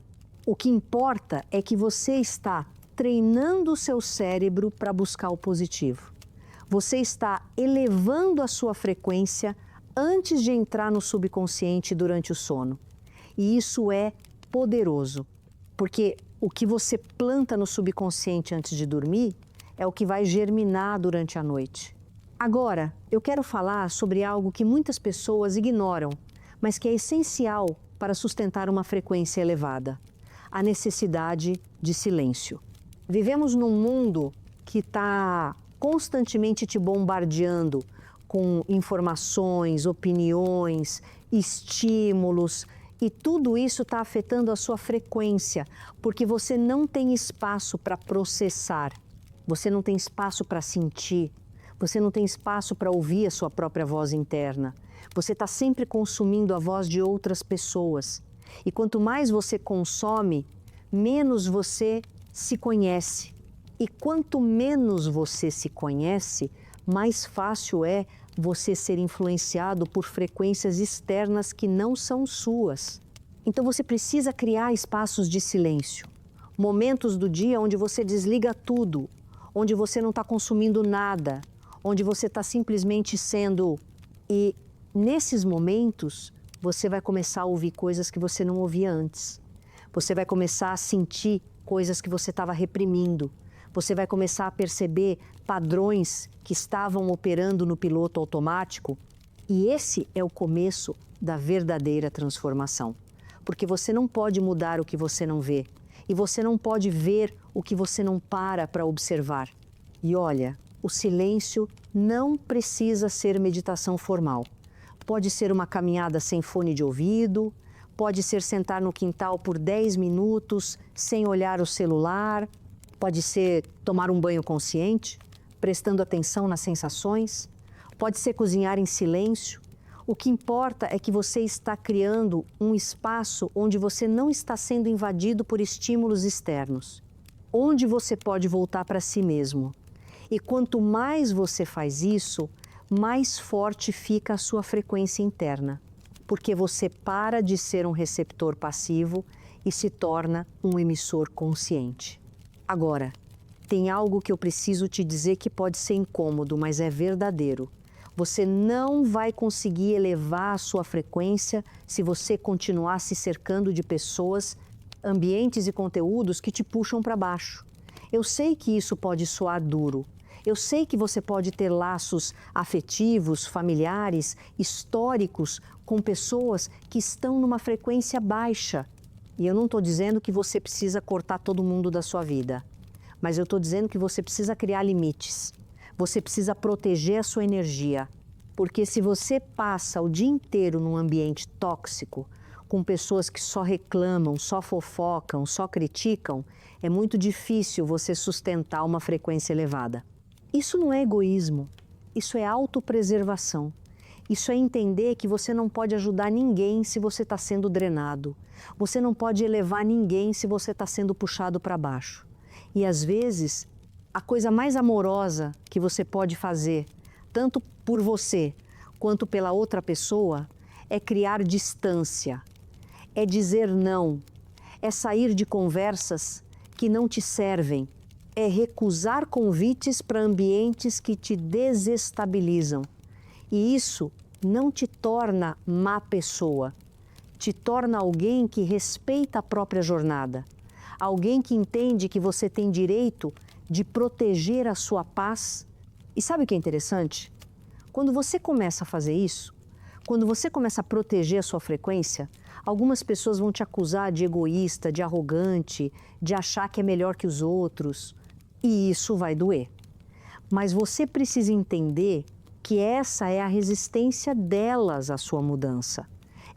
O que importa é que você está treinando o seu cérebro para buscar o positivo. Você está elevando a sua frequência antes de entrar no subconsciente durante o sono. E isso é poderoso, porque o que você planta no subconsciente antes de dormir é o que vai germinar durante a noite. Agora, eu quero falar sobre algo que muitas pessoas ignoram, mas que é essencial para sustentar uma frequência elevada: a necessidade de silêncio. Vivemos num mundo que está constantemente te bombardeando com informações, opiniões, estímulos, e tudo isso está afetando a sua frequência, porque você não tem espaço para processar, você não tem espaço para sentir, você não tem espaço para ouvir a sua própria voz interna. Você está sempre consumindo a voz de outras pessoas. E quanto mais você consome, menos você se conhece. E quanto menos você se conhece, mais fácil é você ser influenciado por frequências externas que não são suas. Então você precisa criar espaços de silêncio, momentos do dia onde você desliga tudo, onde você não está consumindo nada, onde você está simplesmente sendo. E nesses momentos você vai começar a ouvir coisas que você não ouvia antes. Você vai começar a sentir coisas que você estava reprimindo. Você vai começar a perceber padrões que estavam operando no piloto automático. E esse é o começo da verdadeira transformação. Porque você não pode mudar o que você não vê. E você não pode ver o que você não para observar. E olha, o silêncio não precisa ser meditação formal. Pode ser uma caminhada sem fone de ouvido, pode ser sentar no quintal por 10 minutos sem olhar o celular, pode ser tomar um banho consciente, prestando atenção nas sensações, pode ser cozinhar em silêncio. O que importa é que você está criando um espaço onde você não está sendo invadido por estímulos externos, onde você pode voltar para si mesmo. E quanto mais você faz isso, mais forte fica a sua frequência interna, porque você para de ser um receptor passivo e se torna um emissor consciente. Agora, tem algo que eu preciso te dizer que pode ser incômodo, mas é verdadeiro. Você não vai conseguir elevar a sua frequência se você continuar se cercando de pessoas, ambientes e conteúdos que te puxam para baixo. Eu sei que isso pode soar duro. Eu sei que você pode ter laços afetivos, familiares, históricos com pessoas que estão numa frequência baixa. E eu não estou dizendo que você precisa cortar todo mundo da sua vida, mas eu estou dizendo que você precisa criar limites. Você precisa proteger a sua energia, porque se você passa o dia inteiro num ambiente tóxico, com pessoas que só reclamam, só fofocam, só criticam, é muito difícil você sustentar uma frequência elevada. Isso não é egoísmo, isso é autopreservação. Isso é entender que você não pode ajudar ninguém se você está sendo drenado. Você não pode elevar ninguém se você está sendo puxado para baixo. E às vezes, a coisa mais amorosa que você pode fazer, tanto por você quanto pela outra pessoa, é criar distância, é dizer não, é sair de conversas que não te servem, é recusar convites para ambientes que te desestabilizam. E isso não te torna má pessoa, te torna alguém que respeita a própria jornada, alguém que entende que você tem direito de proteger a sua paz. E sabe o que é interessante? Quando você começa a fazer isso, quando você começa a proteger a sua frequência, algumas pessoas vão te acusar de egoísta, de arrogante, de achar que é melhor que os outros. E isso vai doer. Mas você precisa entender que essa é a resistência delas à sua mudança.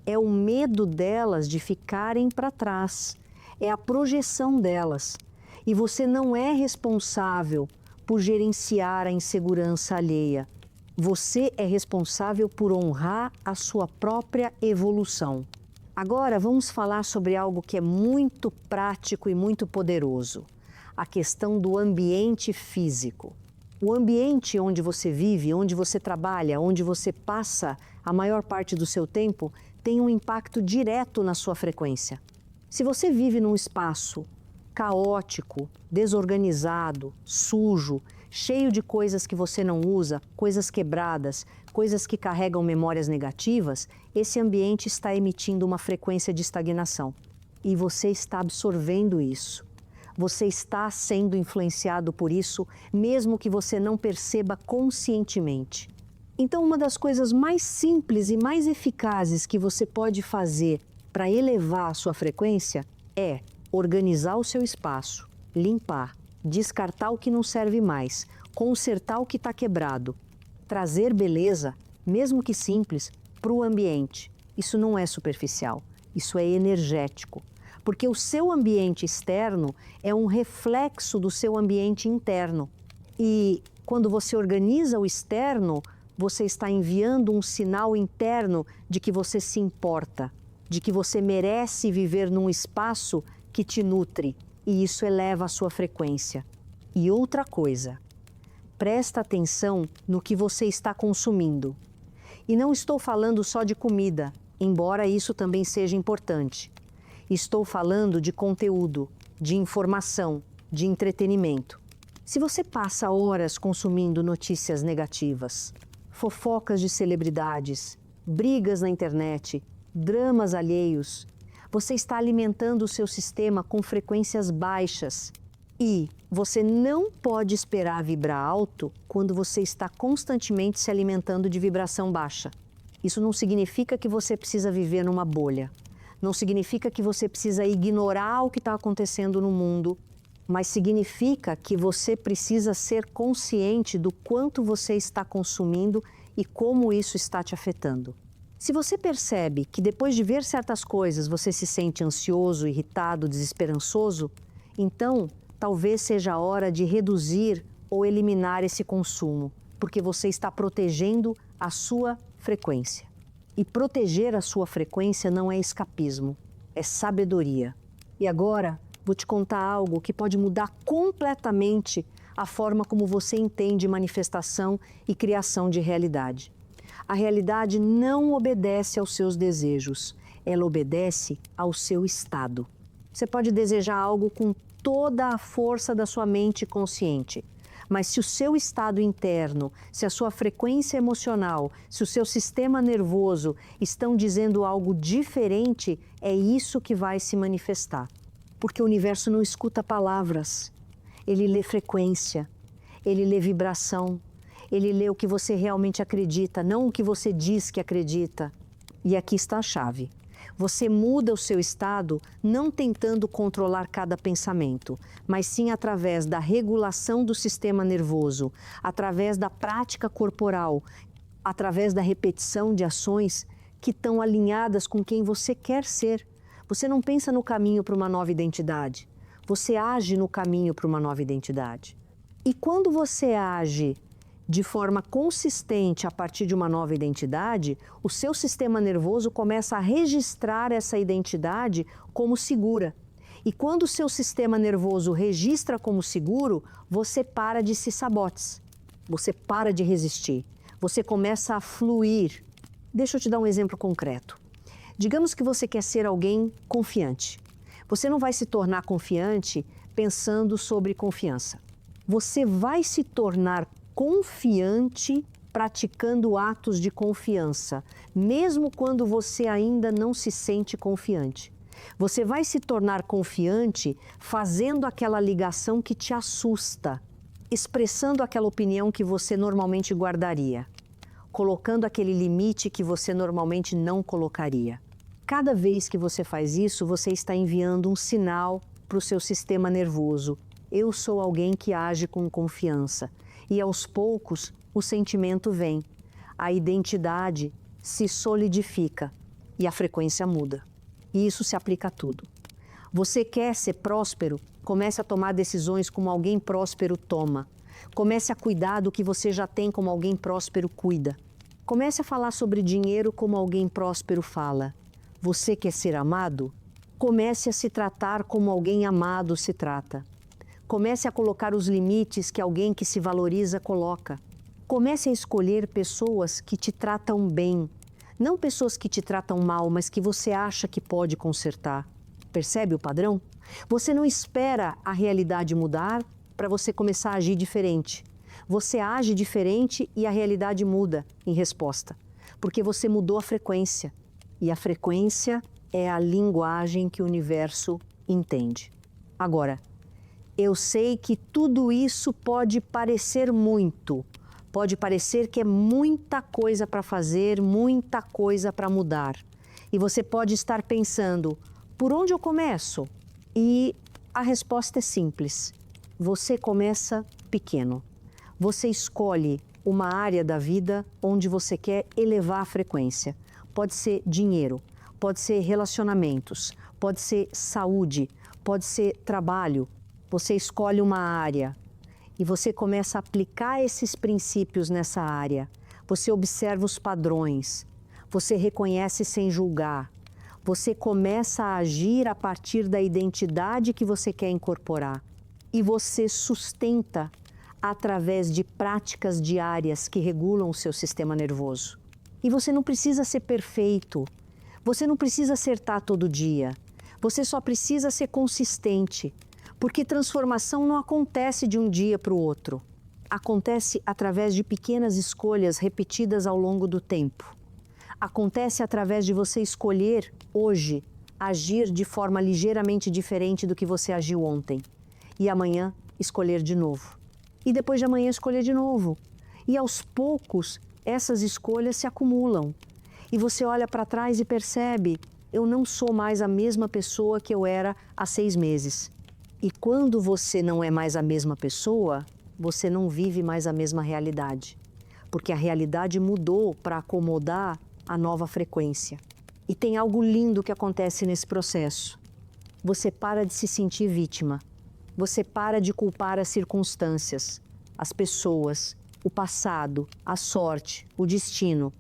É o medo delas de ficarem para trás. É a projeção delas. E você não é responsável por gerenciar a insegurança alheia. Você é responsável por honrar a sua própria evolução. Agora vamos falar sobre algo que é muito prático e muito poderoso. A questão do ambiente físico. O ambiente onde você vive, onde você trabalha, onde você passa a maior parte do seu tempo, tem um impacto direto na sua frequência. Se você vive num espaço caótico, desorganizado, sujo, cheio de coisas que você não usa, coisas quebradas, coisas que carregam memórias negativas, esse ambiente está emitindo uma frequência de estagnação. E você está absorvendo isso. Você está sendo influenciado por isso, mesmo que você não perceba conscientemente. Então, uma das coisas mais simples e mais eficazes que você pode fazer para elevar a sua frequência é organizar o seu espaço, limpar, descartar o que não serve mais, consertar o que está quebrado, trazer beleza, mesmo que simples, para o ambiente. Isso não é superficial, isso é energético. Porque o seu ambiente externo é um reflexo do seu ambiente interno. E quando você organiza o externo, você está enviando um sinal interno de que você se importa, de que você merece viver num espaço que te nutre. E isso eleva a sua frequência. E outra coisa, Presta atenção no que você está consumindo. E não estou falando só de comida, embora isso também seja importante. Estou falando de conteúdo, de informação, de entretenimento. Se você passa horas consumindo notícias negativas, fofocas de celebridades, brigas na internet, dramas alheios, você está alimentando o seu sistema com frequências baixas. E você não pode esperar vibrar alto quando você está constantemente se alimentando de vibração baixa. Isso não significa que você precisa viver numa bolha. Não significa que você precisa ignorar o que está acontecendo no mundo, mas significa que você precisa ser consciente do quanto você está consumindo e como isso está te afetando. Se você percebe que depois de ver certas coisas você se sente ansioso, irritado, desesperançoso, então talvez seja a hora de reduzir ou eliminar esse consumo, porque você está protegendo a sua frequência. E proteger a sua frequência não é escapismo, é sabedoria. E agora vou te contar algo que pode mudar completamente a forma como você entende manifestação e criação de realidade. A realidade não obedece aos seus desejos, ela obedece ao seu estado. Você pode desejar algo com toda a força da sua mente consciente, mas se o seu estado interno, se a sua frequência emocional, se o seu sistema nervoso estão dizendo algo diferente, é isso que vai se manifestar. Porque o universo não escuta palavras, ele lê frequência, ele lê vibração, ele lê o que você realmente acredita, não o que você diz que acredita. E aqui está a chave. Você muda o seu estado não tentando controlar cada pensamento, mas sim através da regulação do sistema nervoso, através da prática corporal, através da repetição de ações que estão alinhadas com quem você quer ser. Você não pensa no caminho para uma nova identidade, você age no caminho para uma nova identidade. E quando você age de forma consistente a partir de uma nova identidade, o seu sistema nervoso começa a registrar essa identidade como segura. E quando o seu sistema nervoso registra como seguro, você para de se sabotes, você para de resistir, você começa a fluir. Deixa eu te dar um exemplo concreto. Digamos que você quer ser alguém confiante. Você não vai se tornar confiante pensando sobre confiança. Você vai se tornar confiante praticando atos de confiança, mesmo quando você ainda não se sente confiante. Você vai se tornar confiante fazendo aquela ligação que te assusta, expressando aquela opinião que você normalmente guardaria, colocando aquele limite que você normalmente não colocaria. Cada vez que você faz isso, você está enviando um sinal para o seu sistema nervoso. Eu sou alguém que age com confiança. E aos poucos o sentimento vem, a identidade se solidifica e a frequência muda. E isso se aplica a tudo. Você quer ser próspero? Comece a tomar decisões como alguém próspero toma. Comece a cuidar do que você já tem como alguém próspero cuida. Comece a falar sobre dinheiro como alguém próspero fala. Você quer ser amado? Comece a se tratar como alguém amado se trata. Comece a colocar os limites que alguém que se valoriza coloca. Comece a escolher pessoas que te tratam bem, não pessoas que te tratam mal, mas que você acha que pode consertar. Percebe o padrão? Você não espera a realidade mudar para você começar a agir diferente. Você age diferente e a realidade muda em resposta, porque você mudou a frequência. E a frequência é a linguagem que o universo entende. Agora, eu sei que tudo isso pode parecer muito, pode parecer que é muita coisa para fazer, muita coisa para mudar. E você pode estar pensando, por onde eu começo? E a resposta é simples. Você começa pequeno. Você escolhe uma área da vida onde você quer elevar a frequência. Pode ser dinheiro, pode ser relacionamentos, pode ser saúde, pode ser trabalho. Você escolhe uma área e você começa a aplicar esses princípios nessa área. Você observa os padrões, você reconhece sem julgar. Você começa a agir a partir da identidade que você quer incorporar. E você sustenta através de práticas diárias que regulam o seu sistema nervoso. E você não precisa ser perfeito, você não precisa acertar todo dia, você só precisa ser consistente, porque transformação não acontece de um dia para o outro. Acontece através de pequenas escolhas repetidas ao longo do tempo. Acontece através de você escolher, hoje, agir de forma ligeiramente diferente do que você agiu ontem. E amanhã, escolher de novo. E depois de amanhã, escolher de novo. E aos poucos, essas escolhas se acumulam. E você olha para trás e percebe, eu não sou mais a mesma pessoa que eu era há 6 meses. E quando você não é mais a mesma pessoa, você não vive mais a mesma realidade. Porque a realidade mudou para acomodar a nova frequência. E tem algo lindo que acontece nesse processo. Você para de se sentir vítima. Você para de culpar as circunstâncias, as pessoas, o passado, a sorte, o destino.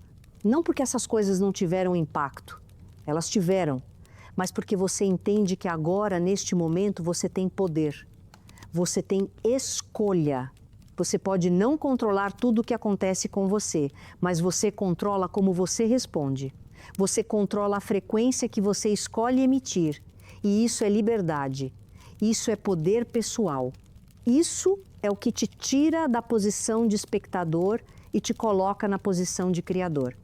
Não porque essas coisas não tiveram impacto. Elas tiveram. Mas porque você entende que agora, neste momento, você tem poder. Você tem escolha. Você pode não controlar tudo o que acontece com você, mas você controla como você responde. Você controla a frequência que você escolhe emitir. E isso é liberdade. Isso é poder pessoal. Isso é o que te tira da posição de espectador e te coloca na posição de criador.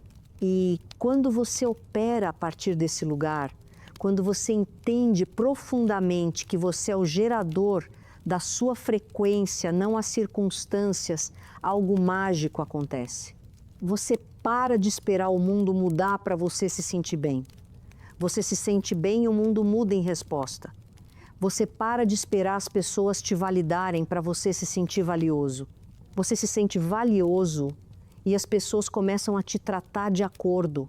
E quando você opera a partir desse lugar, quando você entende profundamente que você é o gerador da sua frequência, não as circunstâncias, algo mágico acontece. Você para de esperar o mundo mudar para você se sentir bem. Você se sente bem e o mundo muda em resposta. Você para de esperar as pessoas te validarem para você se sentir valioso. Você se sente valioso e as pessoas começam a te tratar de acordo.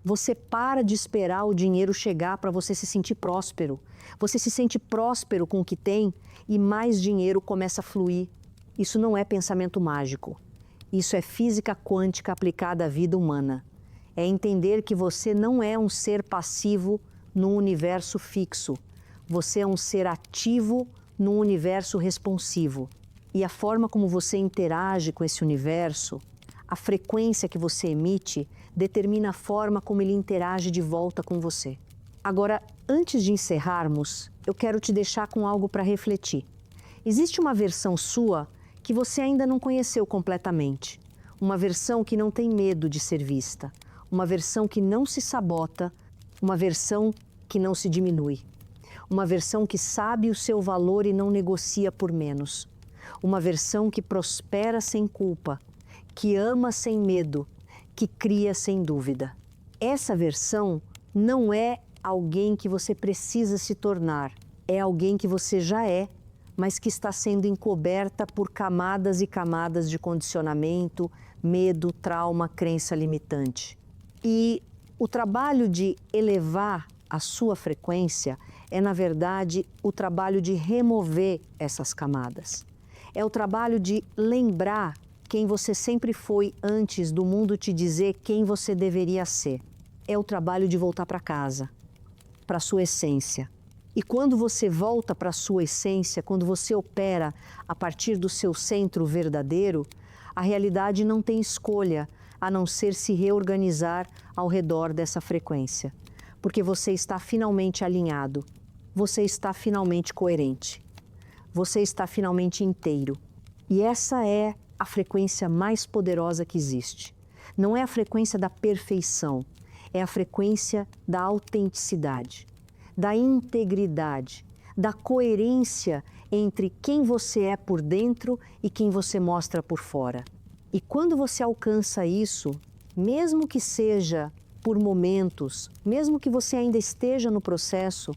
Você para de esperar o dinheiro chegar para você se sentir próspero. Você se sente próspero com o que tem e mais dinheiro começa a fluir. Isso não é pensamento mágico. Isso é física quântica aplicada à vida humana. É entender que você não é um ser passivo num universo fixo. Você é um ser ativo num universo responsivo. E a forma como você interage com esse universo, a frequência que você emite, determina a forma como ele interage de volta com você. Agora, antes de encerrarmos, eu quero te deixar com algo para refletir. Existe uma versão sua que você ainda não conheceu completamente. Uma versão que não tem medo de ser vista. Uma versão que não se sabota. Uma versão que não se diminui. Uma versão que sabe o seu valor e não negocia por menos. Uma versão que prospera sem culpa, que ama sem medo, que cria sem dúvida. Essa versão não é alguém que você precisa se tornar, é alguém que você já é, mas que está sendo encoberta por camadas e camadas de condicionamento, medo, trauma, crença limitante. E o trabalho de elevar a sua frequência é, na verdade, o trabalho de remover essas camadas. É o trabalho de lembrar quem você sempre foi antes do mundo te dizer quem você deveria ser. É o trabalho de voltar para casa, para a sua essência. E quando você volta para a sua essência, quando você opera a partir do seu centro verdadeiro, a realidade não tem escolha a não ser se reorganizar ao redor dessa frequência. Porque você está finalmente alinhado, você está finalmente coerente, você está finalmente inteiro. E essa é a frequência mais poderosa que existe. Não é a frequência da perfeição, é a frequência da autenticidade, da integridade, da coerência entre quem você é por dentro e quem você mostra por fora. E quando você alcança isso, mesmo que seja por momentos, mesmo que você ainda esteja no processo,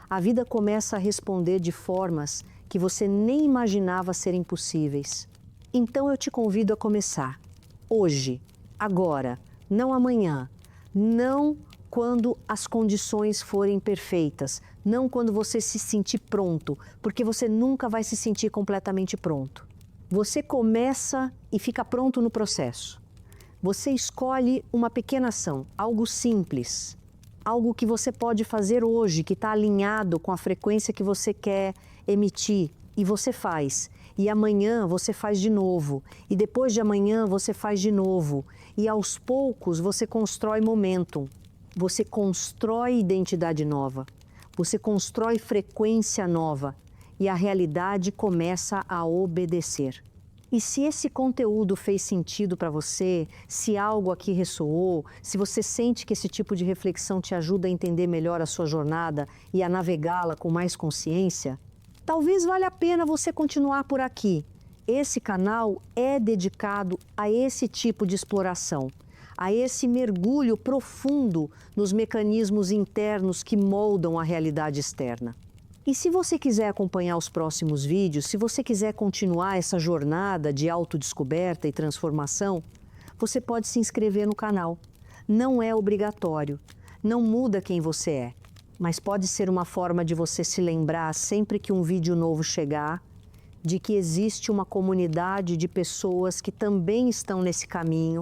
a vida começa a responder de formas que você nem imaginava serem possíveis. Então eu te convido a começar. Hoje, agora, não amanhã, não quando as condições forem perfeitas, não quando você se sentir pronto, porque você nunca vai se sentir completamente pronto. Você começa e fica pronto no processo. Você escolhe uma pequena ação, algo simples, algo que você pode fazer hoje, que está alinhado com a frequência que você quer emitir, e você faz. E amanhã você faz de novo. E depois de amanhã você faz de novo. E aos poucos você constrói momentum. Você constrói identidade nova. Você constrói frequência nova. E a realidade começa a obedecer. E se esse conteúdo fez sentido para você, se algo aqui ressoou, se você sente que esse tipo de reflexão te ajuda a entender melhor a sua jornada e a navegá-la com mais consciência, talvez valha a pena você continuar por aqui. Esse canal é dedicado a esse tipo de exploração, a esse mergulho profundo nos mecanismos internos que moldam a realidade externa. E se você quiser acompanhar os próximos vídeos, se você quiser continuar essa jornada de autodescoberta e transformação, você pode se inscrever no canal. Não é obrigatório, não muda quem você é, mas pode ser uma forma de você se lembrar sempre que um vídeo novo chegar, de que existe uma comunidade de pessoas que também estão nesse caminho,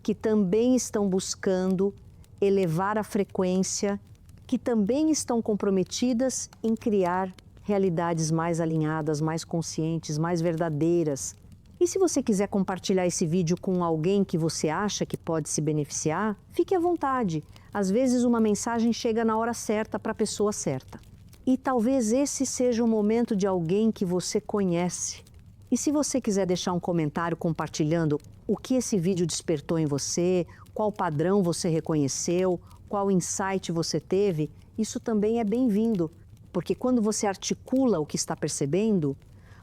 que também estão buscando elevar a frequência, que também estão comprometidas em criar realidades mais alinhadas, mais conscientes, mais verdadeiras. E se você quiser compartilhar esse vídeo com alguém que você acha que pode se beneficiar, fique à vontade. Às vezes uma mensagem chega na hora certa para a pessoa certa. E talvez esse seja o momento de alguém que você conhece. E se você quiser deixar um comentário compartilhando o que esse vídeo despertou em você, qual padrão você reconheceu, qual insight você teve, isso também é bem-vindo, porque quando você articula o que está percebendo,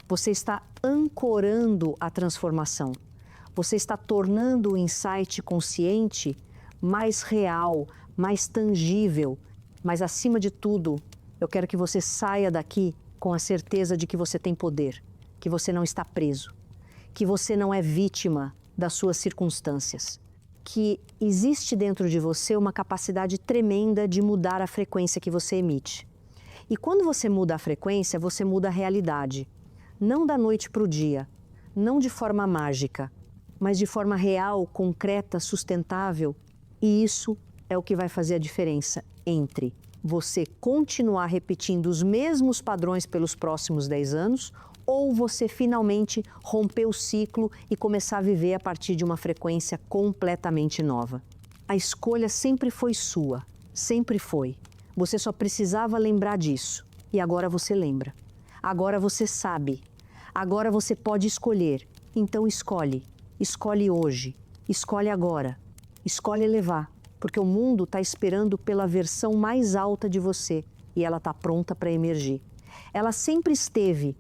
você está ancorando a transformação. Você está tornando o insight consciente mais real, mais tangível, mas acima de tudo, eu quero que você saia daqui com a certeza de que você tem poder, que você não está preso, que você não é vítima das suas circunstâncias, que existe dentro de você uma capacidade tremenda de mudar a frequência que você emite. E quando você muda a frequência, você muda a realidade. Não da noite para o dia, não de forma mágica, mas de forma real, concreta, sustentável. E isso é o que vai fazer a diferença entre você continuar repetindo os mesmos padrões pelos próximos 10 anos ou você finalmente romper o ciclo e começar a viver a partir de uma frequência completamente nova. A escolha sempre foi sua, sempre foi. Você só precisava lembrar disso. E agora você lembra. Agora você sabe. Agora você pode escolher. Então escolhe. Escolhe hoje. Escolhe agora. Escolhe elevar. Porque o mundo está esperando pela versão mais alta de você. E ela está pronta para emergir. Ela sempre esteve